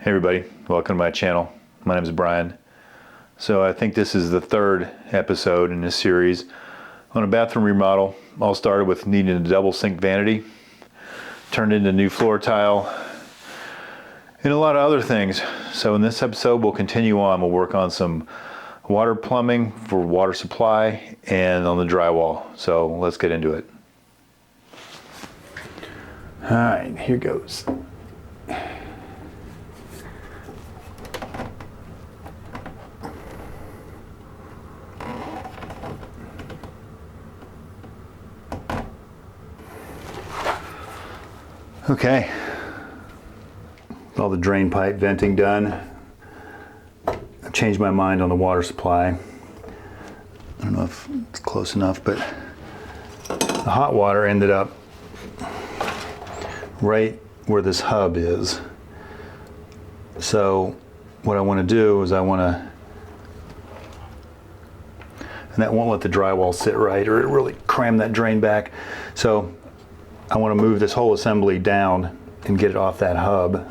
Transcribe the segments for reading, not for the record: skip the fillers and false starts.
Hey everybody, welcome to my channel. My name is Brian. So I think this is the third episode in this series on a bathroom remodel. All started with needing a double sink vanity, turned into new floor tile, and a lot of other things. So in this episode we'll continue on. We'll work on some water plumbing for water supply and on the drywall. So let's get into it. All right, here goes. Okay, all the drain pipe venting done. I've changed my mind on the water supply. I don't know if it's close enough, but the hot water ended up right where this hub is. So what I want to do is and that won't let the drywall sit right or it really cram that drain back. So I want to move this whole assembly down and get it off that hub.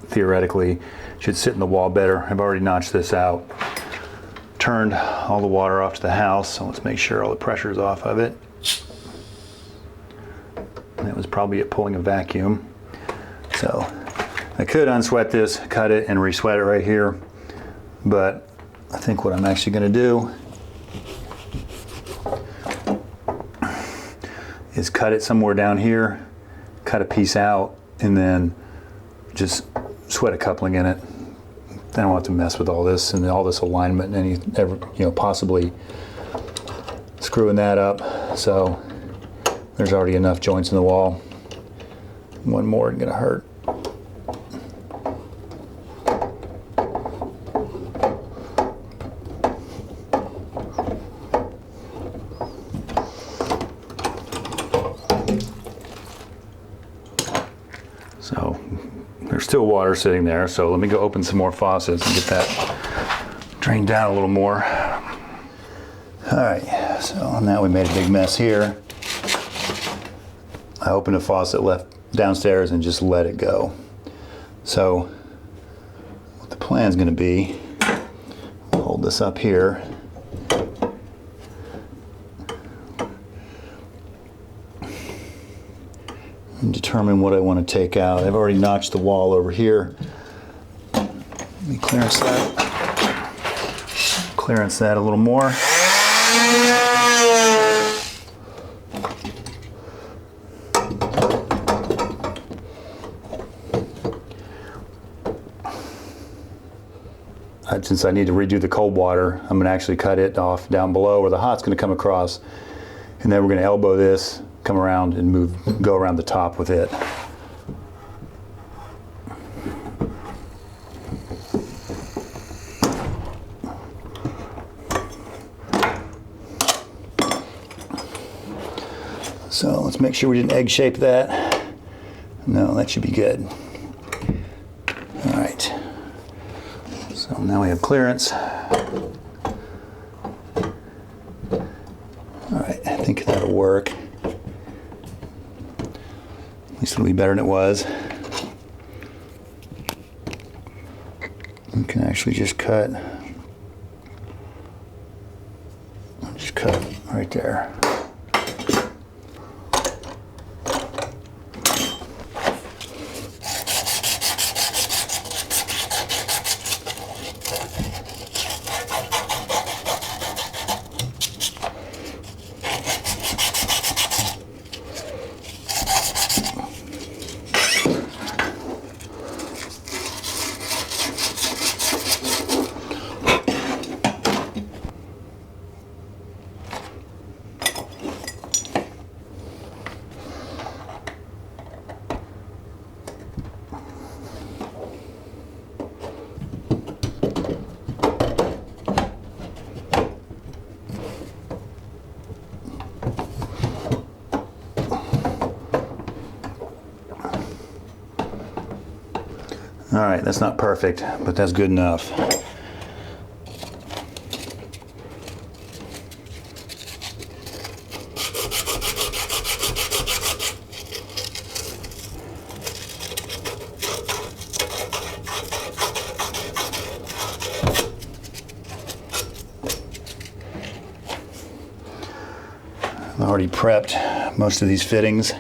Theoretically, it should sit in the wall better. I've already notched this out. Turned all the water off to the house, so let's make sure all the pressure is off of it. That was probably it pulling a vacuum. So I could unsweat this, cut it, and re-sweat it right here. But I think what I'm actually going to do is cut it somewhere down here, cut a piece out, and then just sweat a coupling in it. I don't want to mess with all this and all this alignment and possibly screwing that up. So there's already enough joints in the wall. One more isn't gonna hurt. So there's still water sitting there, so let me go open some more faucets and get that drained down a little more. All right, so now we made a big mess here. I opened a faucet left downstairs and just let it go. So what the plan's gonna be, I'll hold this up here. And determine what I want to take out. I've already notched the wall over here. Let me clearance that a little more. Since I need to redo the cold water, I'm going to actually cut it off down below where the hot's going to come across, and then we're going to elbow this, come around and go around the top with it. So let's make sure we didn't egg shape that. No, that should be good. All right. So now we have clearance. All right, I think that'll work. At least it'll be better than it was. You can actually just cut right there. All right, that's not perfect, but that's good enough. already prepped most of these fittings.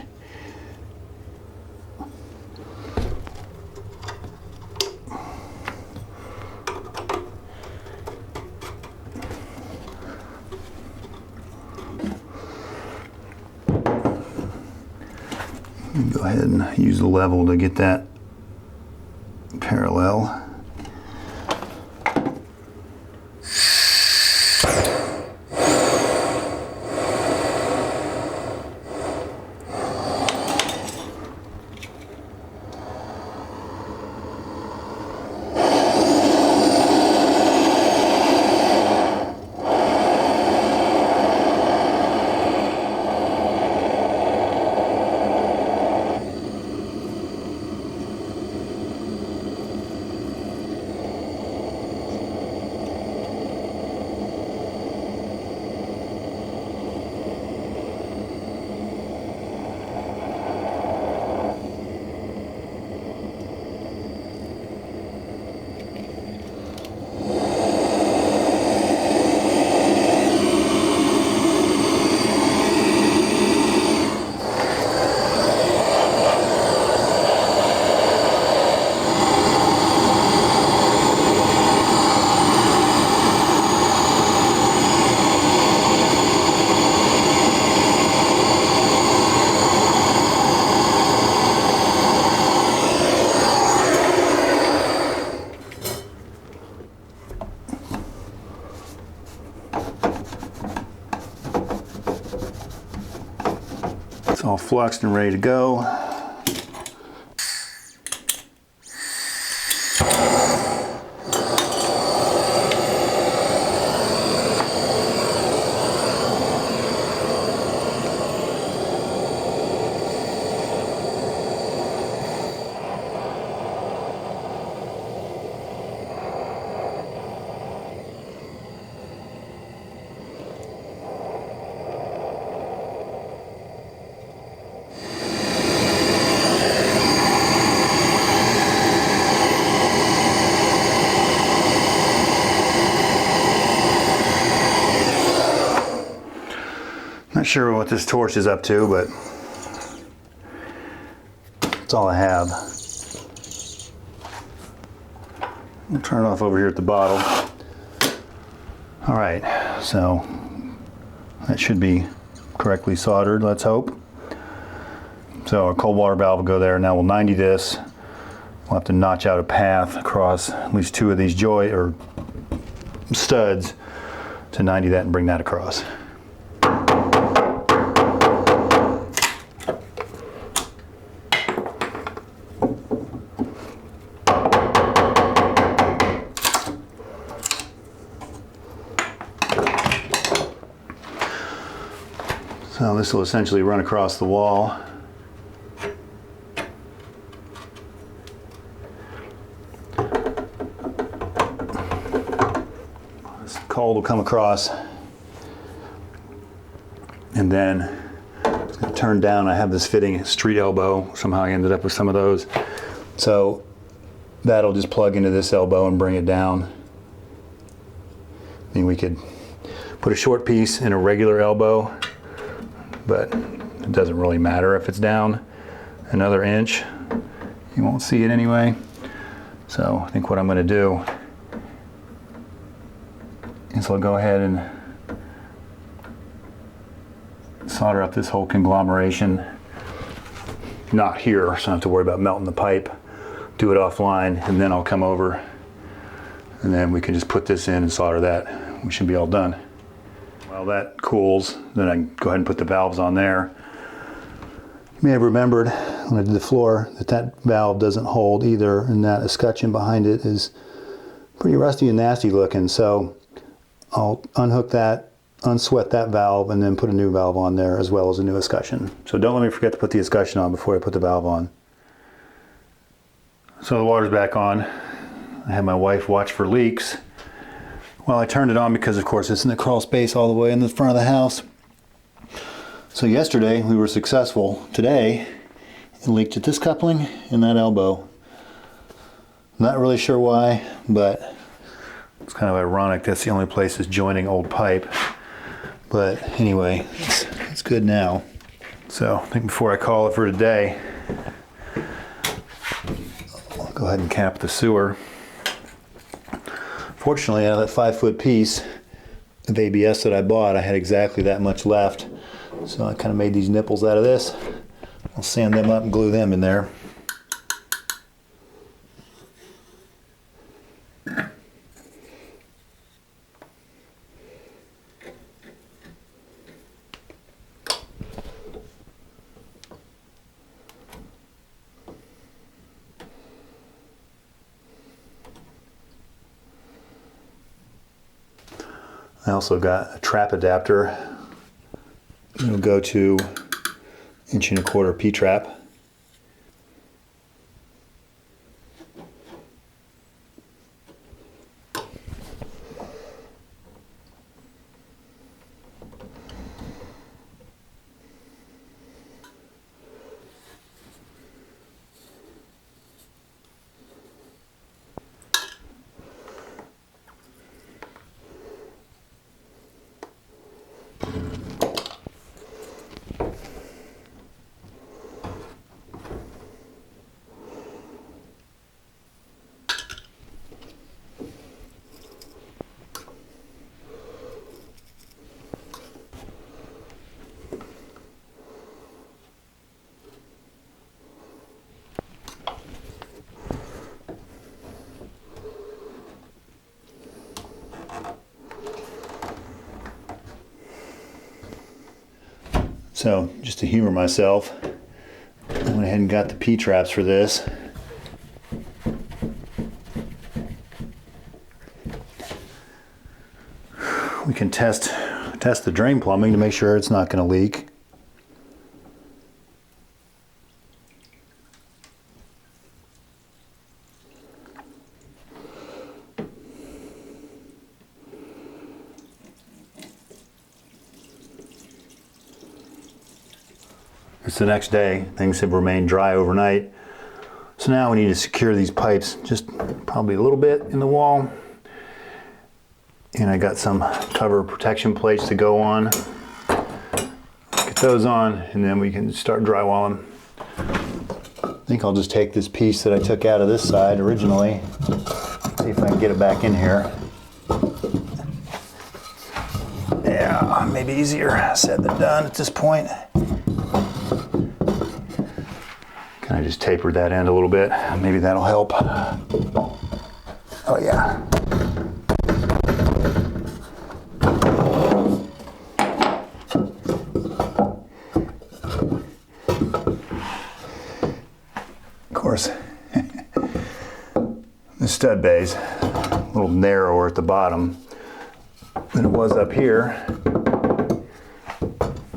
Go ahead and use the level to get that parallel. It's all fluxed and ready to go. Not sure what this torch is up to, but that's all I have. I'll turn it off over here at the bottle. All right, so that should be correctly soldered, let's hope. So our cold water valve will go there. Now we'll 90 this. We'll have to notch out a path across at least two of these studs to 90 that and bring that across. So this will essentially run across the wall. This cold will come across, and then it's going to turn down. I have this fitting street elbow. Somehow I ended up with some of those. So that'll just plug into this elbow and bring it down. I mean, we could put a short piece in a regular elbow, but it doesn't really matter if it's down another inch. You won't see it anyway. So I think what I'm going to do is I'll go ahead and solder up this whole conglomeration. Not here, so I don't have to worry about melting the pipe. Do it offline, and then I'll come over, and then we can just put this in and solder that. We should be all done. While that cools, then I can go ahead and put the valves on there. You may have remembered when I did the floor that valve doesn't hold either, and that escutcheon behind it is pretty rusty and nasty looking. So I'll unhook that, unsweat that valve, and then put a new valve on there as well as a new escutcheon. So don't let me forget to put the escutcheon on before I put the valve on. So the water's back on. I had my wife watch for leaks. Well, I turned it on because, of course, it's in the crawl space all the way in the front of the house. So yesterday we were successful. Today it leaked at this coupling and that elbow. Not really sure why, but it's kind of ironic. That's the only place that's joining old pipe. But anyway, it's That's good now. So I think before I call it for today, I'll go ahead and cap the sewer. Fortunately, out of that 5-foot piece of ABS that I bought, I had exactly that much left. So I kind of made these nipples out of this. I'll sand them up and glue them in there. I also got a trap adapter. It'll go to 1.25 inch P-trap. So just to humor myself, I went ahead and got the P-traps for this. We can test the drain plumbing to make sure it's not going to leak. It's the next day. Things have remained dry overnight. So now we need to secure these pipes just probably a little bit in the wall. And I got some cover protection plates to go on. Get those on and then we can start drywalling. I think I'll just take this piece that I took out of this side originally. See if I can get it back in here. Yeah, maybe easier said than done at this point. Can I just taper that end a little bit? Maybe that'll help. Oh yeah. Of course, the stud bay's a little narrower at the bottom than it was up here.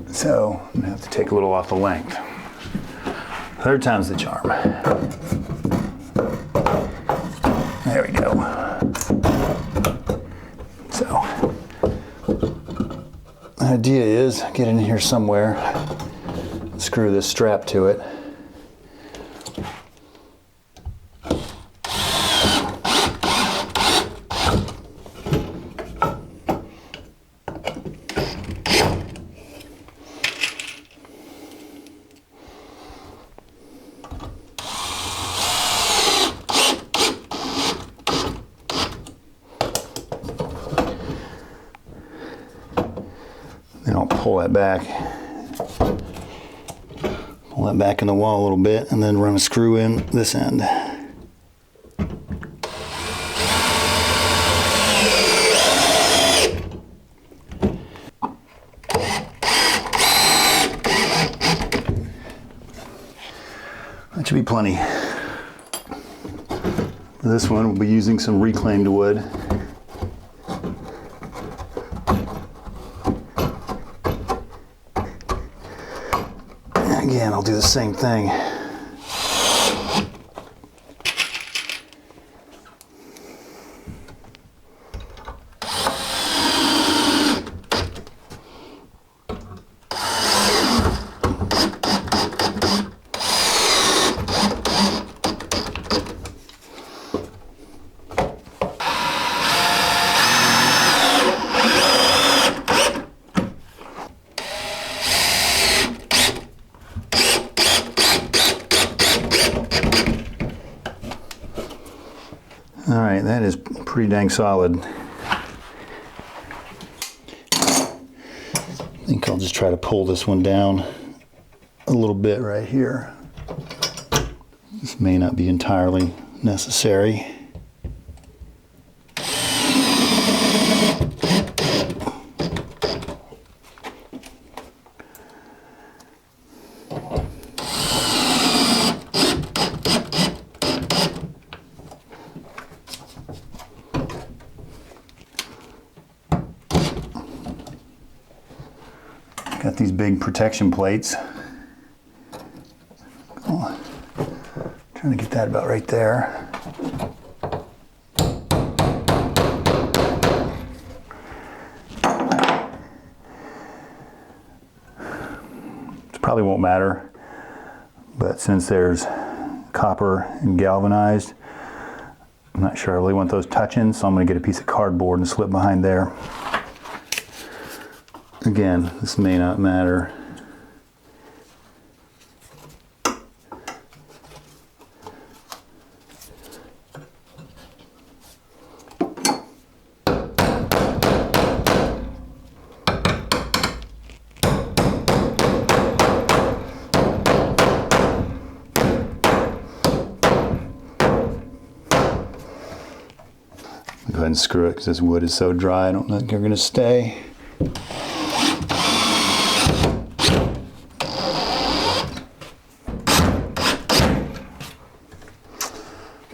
So I'm gonna have to take a little off the length. Third time's the charm. There we go. So, the idea is get in here somewhere, screw this strap to it. Then I'll pull that back in the wall a little bit and then run a screw in this end. That should be plenty. For this one, we'll be using some reclaimed wood. Again, I'll do the same thing. All right, that is pretty dang solid. I think I'll just try to pull this one down a little bit right here. This may not be entirely necessary. Got these big protection plates. Oh, trying to get that about right there. It probably won't matter, but since there's copper and galvanized, I'm not sure I really want those touching, so I'm going to get a piece of cardboard and slip behind there. Again, this may not matter. Go ahead and screw it because this wood is so dry. I don't think they're going to stay.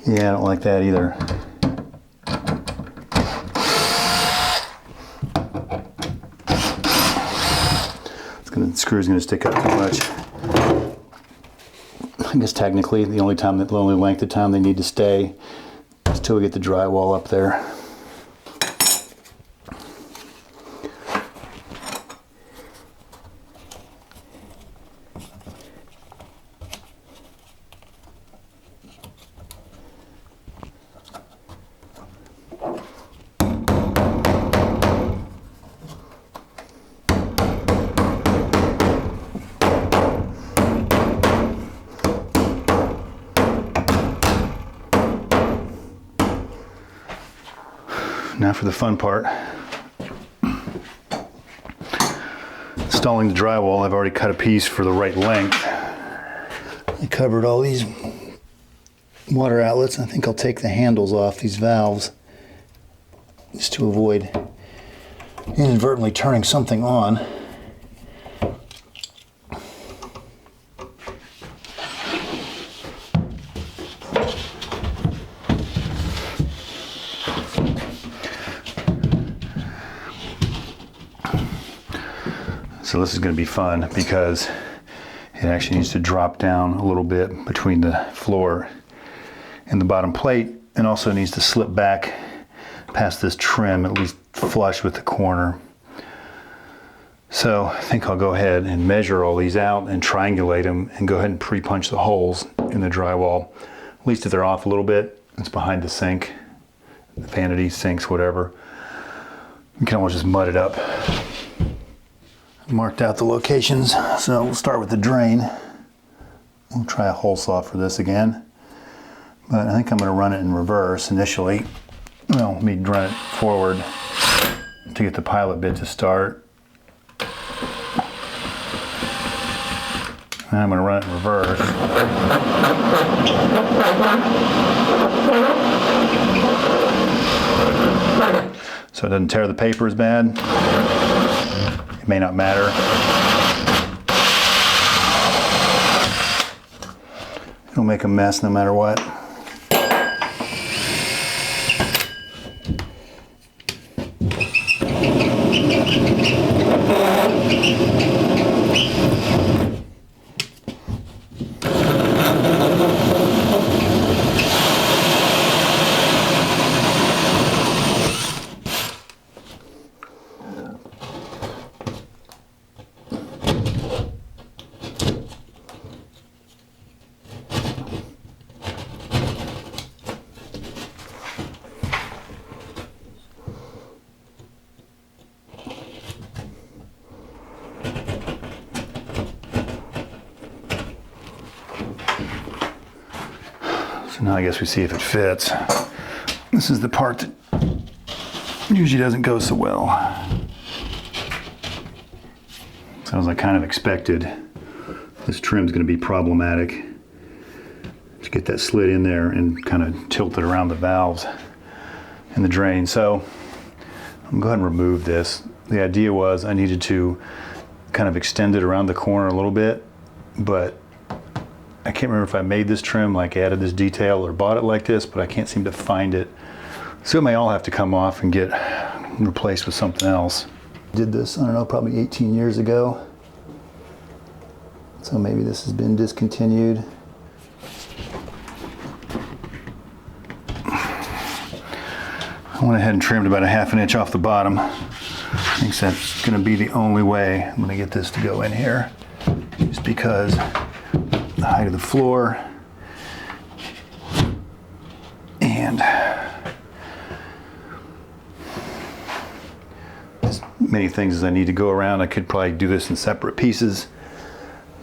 Yeah, I don't like that either. The screw's going to stick up too much. I guess technically the only length of time they need to stay is till we get the drywall up there. Now for the fun part. Installing the drywall, I've already cut a piece for the right length. I covered all these water outlets. I think I'll take the handles off these valves just to avoid inadvertently turning something on. So this is going to be fun because it actually needs to drop down a little bit between the floor and the bottom plate, and also needs to slip back past this trim, at least flush with the corner. So I think I'll go ahead and measure all these out and triangulate them and go ahead and pre-punch the holes in the drywall. At least if they're off a little bit, it's behind the sink, the vanity, sinks, whatever. You can almost just mud it up. Marked out the locations, so we'll start with the drain. We'll try a hole saw for this again, but I think I'm going to run it in reverse initially. Well, let me run it forward to get the pilot bit to start. And I'm going to run it in reverse. So it doesn't tear the paper as bad. It may not matter. It'll make a mess no matter what. So now I guess we see if it fits. This is the part that usually doesn't go so well. So as I kind of expected, this trim's going to be problematic. To get that slit in there and kind of tilt it around the valves and the drain. So I'm going to go ahead and remove this. The idea was I needed to kind of extend it around the corner a little bit, but I can't remember if I made this trim, like added this detail or bought it like this, but I can't seem to find it. So it may all have to come off and get replaced with something else. Did this, I don't know, probably 18 years ago. So maybe this has been discontinued. I went ahead and trimmed about a ½ inch off the bottom. I think that's going to be the only way I'm going to get this to go in here, just because the height of the floor and as many things as I need to go around. I could probably do this in separate pieces,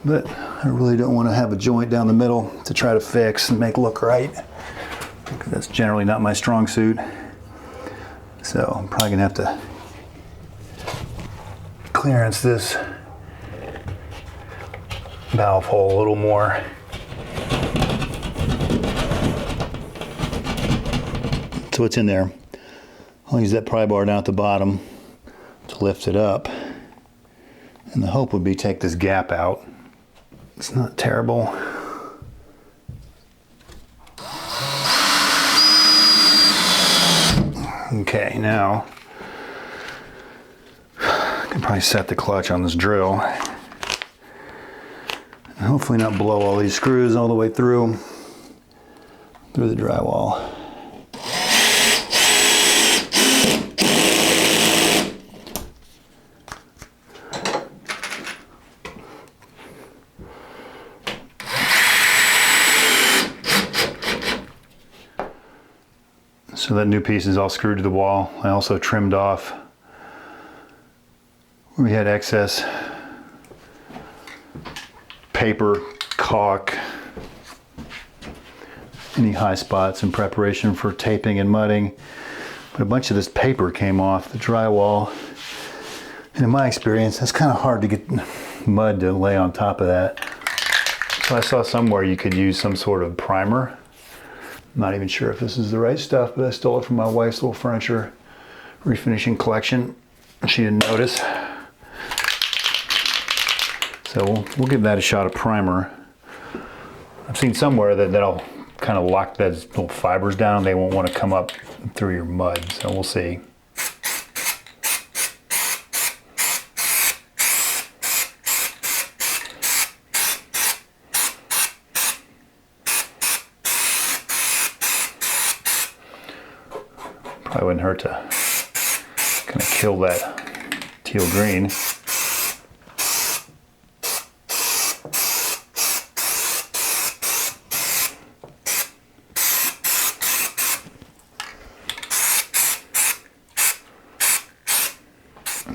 but I really don't want to have a joint down the middle to try to fix and make look right, because that's generally not my strong suit. So I'm probably gonna have to clearance this valve hole a little more. So it's in there. I'll use that pry bar down at the bottom to lift it up. And the hope would be take this gap out. It's not terrible. Okay, now I can probably set the clutch on this drill and hopefully not blow all these screws all the way through the drywall. So that new piece is all screwed to the wall. I also trimmed off where we had excess paper, caulk, any high spots in preparation for taping and mudding. But a bunch of this paper came off the drywall. And in my experience, that's kind of hard to get mud to lay on top of that. So I saw somewhere you could use some sort of primer. I'm not even sure if this is the right stuff, but I stole it from my wife's little furniture refinishing collection. She didn't notice. So we'll give that a shot of primer. I've seen somewhere that that'll kind of lock those little fibers down. They won't want to come up through your mud, so we'll see. Probably wouldn't hurt to kind of kill that teal green.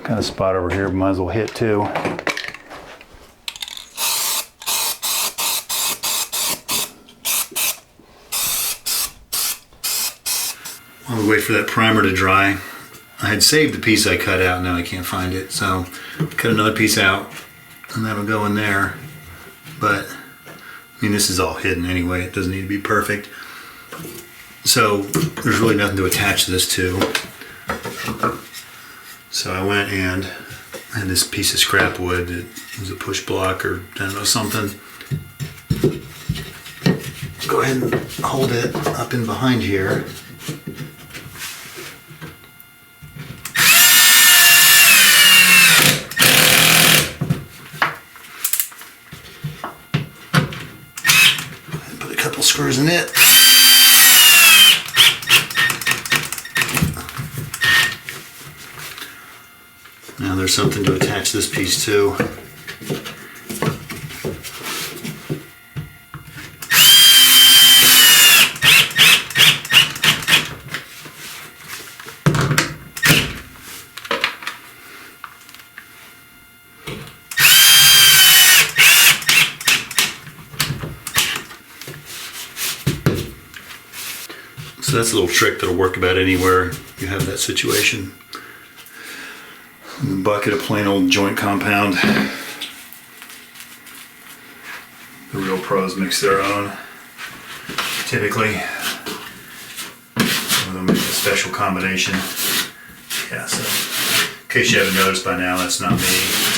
Kind of spot over here, might as well hit too. While we wait for that primer to dry, I had saved the piece I cut out, now I can't find it. So cut another piece out and that'll go in there. But I mean, this is all hidden anyway, it doesn't need to be perfect. So there's really nothing to attach this to. So I went and had this piece of scrap wood that was a push block or I don't know, something. Go ahead and hold it up in behind here. Put a couple screws in it. Now there's something to attach this piece to. So that's a little trick that'll work about anywhere you have that situation. A bucket of plain old joint compound. The real pros mix their own, typically. Or they'll make a special combination. Yeah, so in case you haven't noticed by now, that's not me.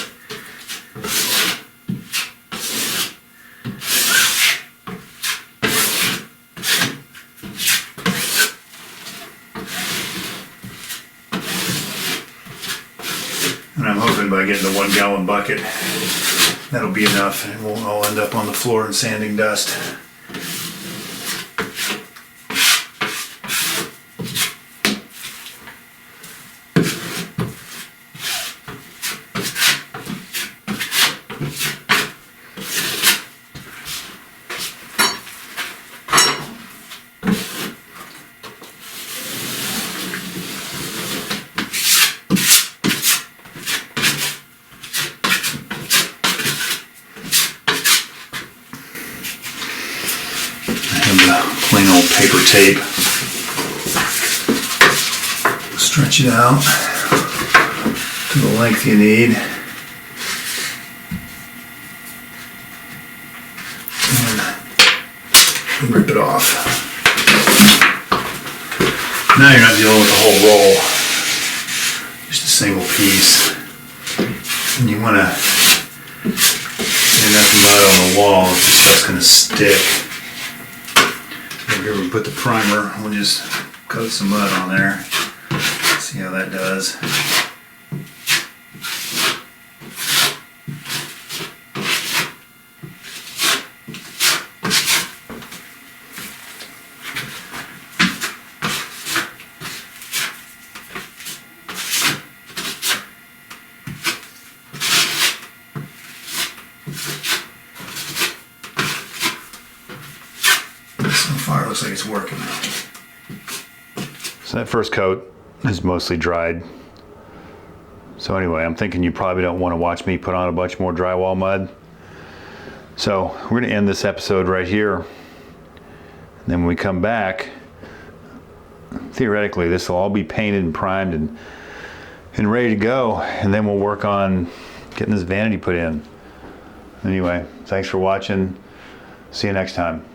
And I'm hoping by getting the 1 gallon bucket, that'll be enough. It won't all end up on the floor in sanding dust. Plain old paper tape. Stretch it out to the length you need. And rip it off. Now you're not dealing with the whole roll, just a single piece. And you want to get enough mud on the wall if your stuff's going to stick. Here we put the primer, we'll just coat some mud on there, see how that does. So far it looks like it's working. So that first coat is mostly dried. So anyway, I'm thinking you probably don't want to watch me put on a bunch more drywall mud. So we're going to end this episode right here. And then when we come back, theoretically this will all be painted and primed and ready to go. And then we'll work on getting this vanity put in. Anyway, thanks for watching. See you next time.